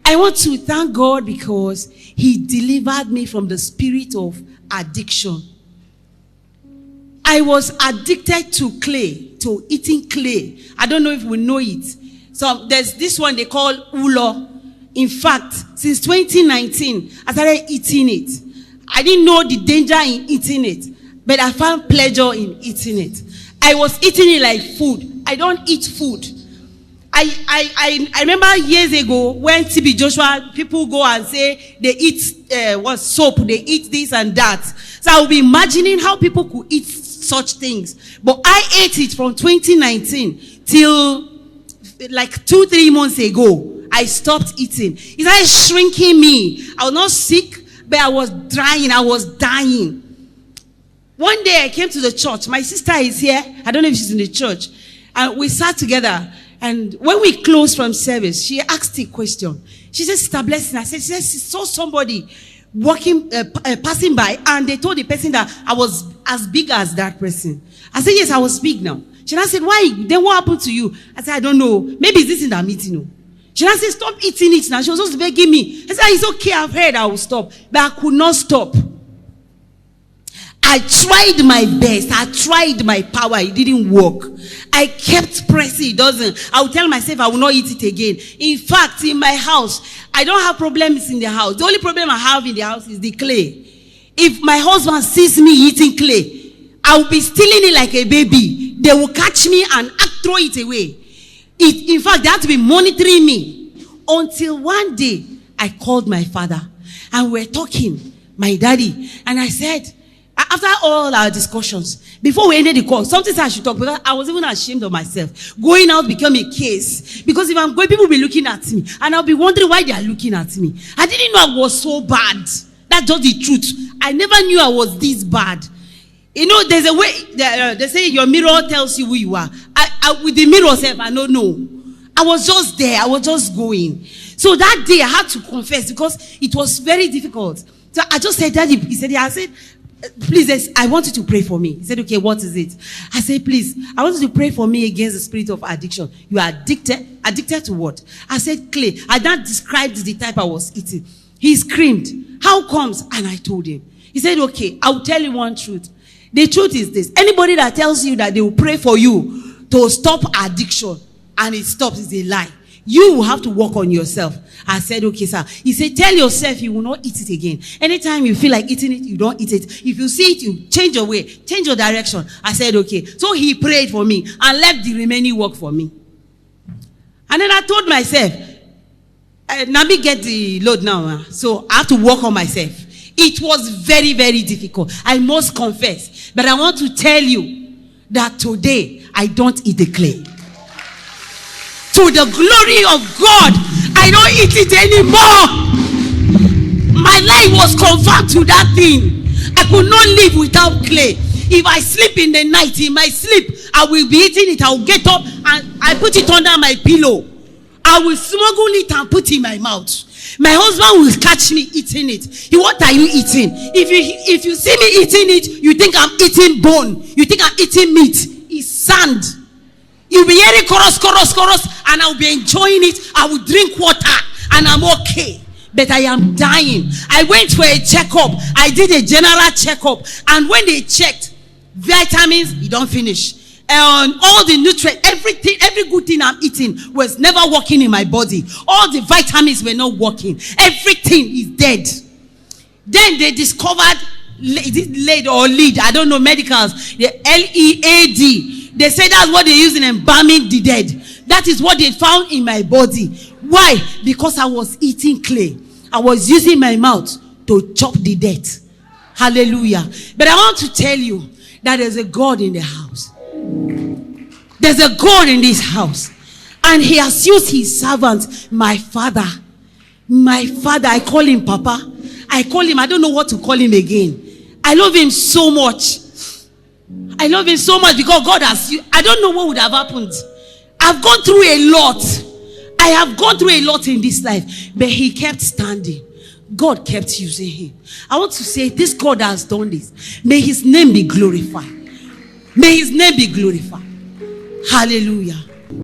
I want to thank God because he delivered me from the spirit of addiction. I was addicted to clay, to eating clay. I don't know if we know it. So there's this one they call Ulo. In fact, since 2019, I started eating it. I didn't know the danger in eating it, but I found pleasure in eating it. I was eating it like food. I don't eat food. I remember years ago when TB Joshua, people go and say they eat soap, they eat this and that. So I will be imagining how people could eat such things. But I ate it from 2019 till like 2-3 months ago. I stopped eating. It started shrinking me. I was not sick, but I was drying. I was dying. One day I came to the church. My sister is here. I don't know if she's in the church. And we sat together. And when we closed from service, she asked a question. She said, Sister Blessing. She saw somebody walking, passing by, and they told the person that I was as big as that person. I said, yes, I was big now. She said, why? Then what happened to you? I said, I don't know. Maybe it's this in that meeting. She said, stop eating it now. She was just begging me. I said, it's okay, I've heard, I will stop. But I could not stop. I tried my best. I tried my power. It didn't work. I kept pressing. It doesn't. I will tell myself I will not eat it again. In fact, in my house, I don't have problems in the house. The only problem I have in the house is the clay. If my husband sees me eating clay, I will be stealing it like a baby. They will catch me and throw it away. In fact, they have to be monitoring me. Until one day, I called my father. And we were talking, my daddy. And I said, after all our discussions, before we ended the call, something said I should talk, because I was even ashamed of myself. Going out became a case. Because if I'm going, people will be looking at me. And I'll be wondering why they are looking at me. I didn't know I was so bad. That's just the truth. I never knew I was this bad. You know, there's a way, they say your mirror tells you who you are. With the mirror self, I don't know. I was just there. I was just going. So that day, I had to confess because it was very difficult. So I just said, Daddy, he said, yeah, I said, please, I want you to pray for me. He said, okay, what is it? I said, please, I want you to pray for me against the spirit of addiction. You are addicted? Addicted to what? I said, clay. I then described the type I was eating. He screamed, how comes? And I told him. He said, okay, I will tell you one truth. The truth is this. Anybody that tells you that they will pray for you to stop addiction and it stops is a lie. You will have to work on yourself. I said, okay, sir. He said, tell yourself you will not eat it again. Anytime you feel like eating it, you don't eat it. If you see it, you change your way, change your direction. I said, okay. So he prayed for me and left the remaining work for me. And then I told myself, let me get the load now. So I have to work on myself. It was very, very difficult. I must confess. But I want to tell you that today, I don't eat the clay. To the glory of God, I don't eat it anymore. My life was confined to that thing. I could not live without clay. If I sleep in the night, in my sleep, I will be eating it. I will get up and I put it under my pillow. I will smuggle it and put it in my mouth. My husband will catch me eating it. What are you eating? If you see me eating it, you think I'm eating bone. You think I'm eating meat. It's sand. You'll be hearing chorus, and I'll be enjoying it. I will drink water, and I'm okay. But I am dying. I went for a checkup. I did a general checkup. And when they checked, vitamins, you don't finish. And all the nutrients, everything, every good thing I'm eating was never working in my body. All the vitamins were not working. Everything is dead. Then they discovered lead, I don't know, medicals, the LEAD. They say that's what they use in embalming the dead. That is what they found in my body. Why? Because I was eating clay. I was using my mouth to chop the dead. Hallelujah. But I want to tell you that there's a God in the house. There's a God in this house. And he has used his servant, my father. My father, I call him Papa. I call him, I don't know what to call him again. I love him so much. I love him so much because God has, I don't know what would have happened. I've gone through a lot. I have gone through a lot in this life. But he kept standing. God kept using him. I want to say, this God has done this. May his name be glorified. May his name be glorified. Hallelujah.